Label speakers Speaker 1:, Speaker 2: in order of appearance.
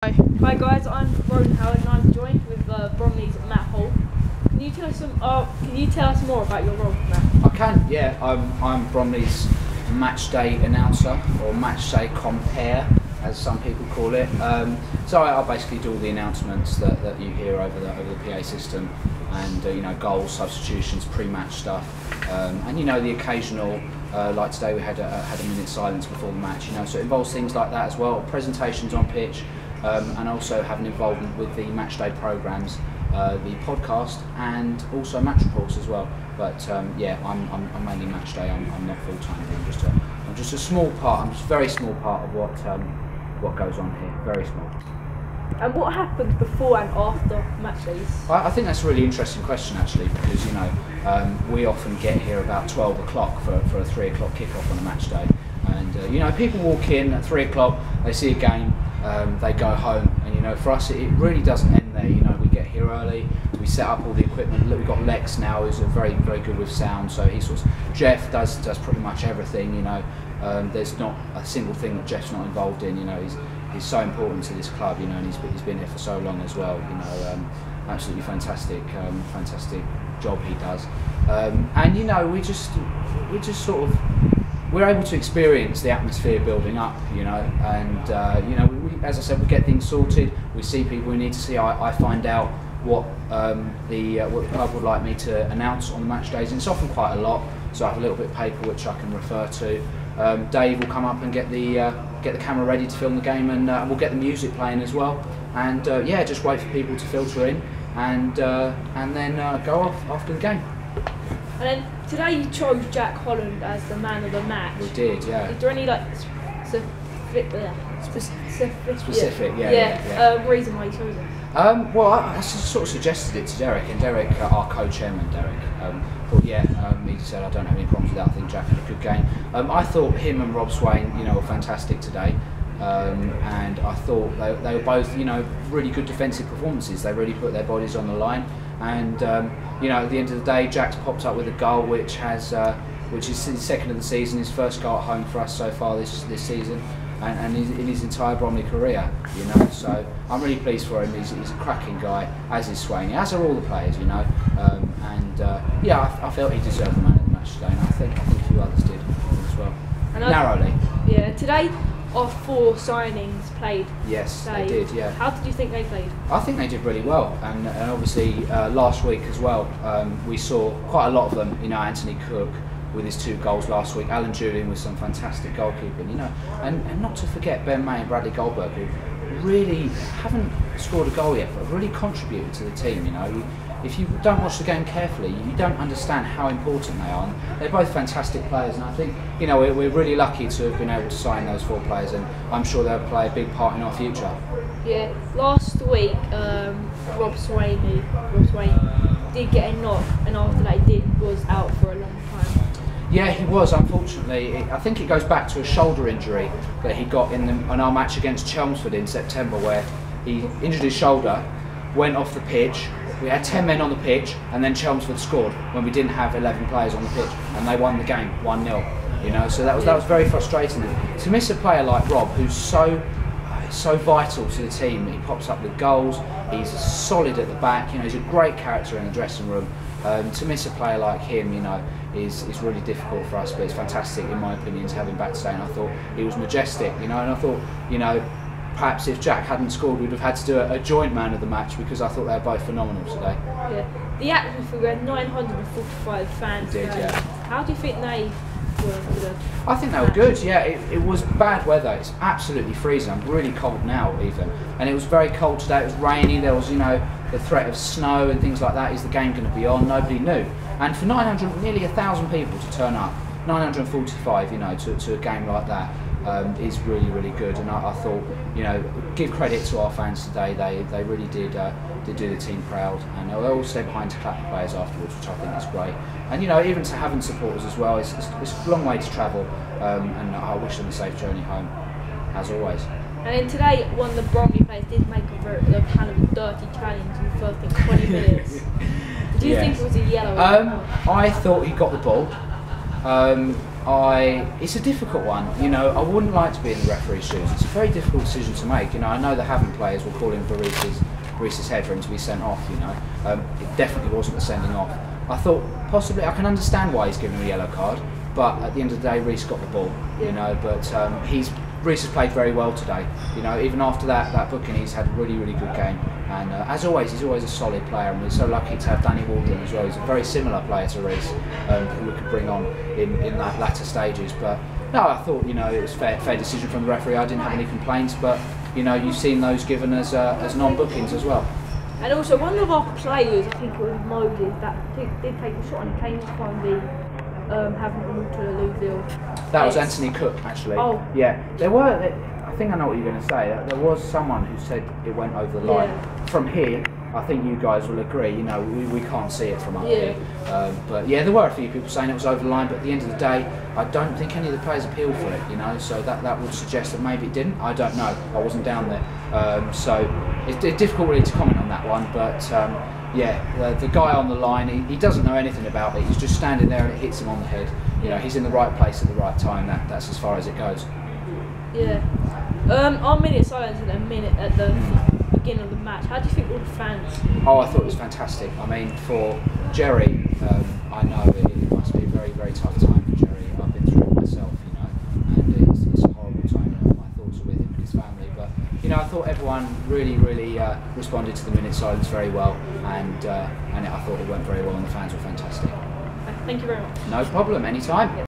Speaker 1: Hi guys, I'm Ronan Howard and I'm joined with Bromley's Matt Hall. Can you tell us more about your role, Matt?
Speaker 2: I can, yeah. I'm Bromley's matchday announcer, or matchday compare, as some people call it. So I basically do all the announcements that you hear over the PA system, and you know, goals, substitutions, pre-match stuff, and you know, the occasional. Like today, we had a minute silence before the match. You know, so it involves things like that as well. Presentations on pitch, and also have an involvement with the matchday programmes, the podcast, and also match reports as well. But yeah, I'm mainly matchday. I'm not full time. I'm just a small part. I'm just a very small part of what goes on here. Very small.
Speaker 1: And what happens before and after match days?
Speaker 2: I think that's a really interesting question actually, because you know, we often get here about 12 o'clock for a 3 o'clock kick-off on a match day, and you know, people walk in at 3 o'clock, they see a game, they go home, and you know, for us it really doesn't end there. You know, we get here early, we set up all the equipment. We've got Lex now, who's very good with sound, so Jeff does pretty much everything. You know, there's not a single thing that Jeff's not involved in. You know, he's so important to this club, you know, and he's been here for so long as well. You know, absolutely fantastic job he does. And you know, we're able to experience the atmosphere building up, you know, and you know, as I said, we get things sorted. We see people we need to see. I find out what the club would like me to announce on the match days, and it's often quite a lot. So I have a little bit of paper which I can refer to. Dave will come up and get the camera ready to film the game, and we'll get the music playing as well. And yeah, just wait for people to filter in, and then go off after the game.
Speaker 1: And then today you chose Jack Holland as the man of the match.
Speaker 2: We did, yeah.
Speaker 1: Is there any like specific reason why you chose it?
Speaker 2: Well, I sort of suggested it to Derek, and Derek, our co-chairman, Derek, thought, yeah, he said, I don't have any problems with that. I think Jack had a good game. I thought him and Rob Swain, you know, were fantastic today, and I thought they were both, you know, really good defensive performances. They really put their bodies on the line, and you know, at the end of the day, Jack's popped up with a goal which is his second of the season, his first goal at home for us so far this season. And in his entire Bromley career, you know, so I'm really pleased for him. He's a cracking guy, as is Swain, as are all the players, you know, and yeah, I felt he deserved the man of the match today, and I think a few others did as well, and narrowly.
Speaker 1: Yeah, today our 4 signings played.
Speaker 2: Yes,
Speaker 1: today.
Speaker 2: they did. Yeah.
Speaker 1: How did you think they played?
Speaker 2: I think they did really well, and obviously last week as well, we saw quite a lot of them. You know, Anthony Cook with his 2 goals last week, Alan Julian with some fantastic goalkeeping, you know, and not to forget Ben May and Bradley Goldberg, who really haven't scored a goal yet, but have really contributed to the team. You know, if you don't watch the game carefully, you don't understand how important they are. And they're both fantastic players, and I think, you know, we're really lucky to have been able to sign those 4 players, and I'm sure they'll play a big part in our future.
Speaker 1: Yeah, last week Rob Swain did get a knock, and after that he was out for a long time.
Speaker 2: Yeah, he was, unfortunately. I think it goes back to a shoulder injury that he got on our match against Chelmsford in September, where he injured his shoulder, went off the pitch. We had 10 men on the pitch, and then Chelmsford scored when we didn't have 11 players on the pitch, and they won the game 1-0. You know, so that was very frustrating. To miss a player like Rob, who's so vital to the team. He pops up with goals. He's solid at the back. You know, he's a great character in the dressing room. To miss a player like him, you know, is really difficult for us. But it's fantastic, in my opinion, to have him back today. And I thought he was majestic. You know, and I thought, you know, perhaps if Jack hadn't scored, we'd have had to do a joint man of the match, because I thought they were both phenomenal today.
Speaker 1: Yeah, the atmosphere, we had 945 fans.
Speaker 2: We did,
Speaker 1: today.
Speaker 2: yeah.
Speaker 1: How do you think they were good?
Speaker 2: I think they were good, yeah. It was bad weather. It's absolutely freezing. I'm really cold now, even. And it was very cold today. It was rainy. There was, you know, the threat of snow and things like that. Is the game going to be on? Nobody knew. And for nearly 1,000 people to turn up, 945, you know, to a game like that, is really, really good. And I thought, you know, give credit to our fans today. They really did do the team proud, and they all stayed behind to clap the players afterwards, which I think is great. And you know, even to Havant supporters as well, it's a long way to travel, and I wish them a safe journey home, as always.
Speaker 1: And then today, one of the Bromley players did make a kind of dirty challenge in the first 20 minutes. Do you think it was a yellow?
Speaker 2: I thought he got the ball. it's a difficult one. You know, I wouldn't like to be in the referee's shoes. It's a very difficult decision to make. You know, I know the Havant players were calling for Reese's head for him to be sent off. You know, it definitely wasn't a sending off. I thought possibly I can understand why he's given him a yellow card, but at the end of the day, Reece got the ball. You know, but Reece has played very well today. You know, even after that booking, he's had a really good game. And as always, he's always a solid player, and we're so lucky to have Danny Waldron as well. He's a very similar player to Reece, who we could bring on in that latter stages. But no, I thought, you know, it was fair decision from the referee. I didn't have any complaints, but you know, you've seen those given as non-bookings as well.
Speaker 1: And also, one of our players, I think it was Moses, that did take a shot and came to find the Havant Waterlooville.
Speaker 2: That was Anthony Cook, actually.
Speaker 1: Oh.
Speaker 2: Yeah, there were. I think I know what you're going to say. There was someone who said it went over the line.
Speaker 1: Yeah.
Speaker 2: From here, I think you guys will agree. You know, we can't see it from up
Speaker 1: Yeah.
Speaker 2: here. But yeah, there were a few people saying it was over the line. But at the end of the day, I don't think any of the players appealed for it. You know, so that would suggest that maybe it didn't. I don't know. I wasn't down there, so it's difficult really to comment on that one. But yeah, the guy on the line, he doesn't know anything about it. He's just standing there and it hits him on the head. You know, he's in the right place at the right time. That's as far as it goes.
Speaker 1: Yeah. Our minute silence at the beginning of the match. How do you think all the fans?
Speaker 2: Oh, I thought it was fantastic. I mean, for Jerry, I know it must be a very tough time for Jerry. I've been through it myself, you know, and it's a horrible time. My thoughts are with him and his family. But you know, I thought everyone really responded to the minute silence very well, and I thought it went very well, and the fans were fantastic.
Speaker 1: Thank you very much.
Speaker 2: No problem. Anytime.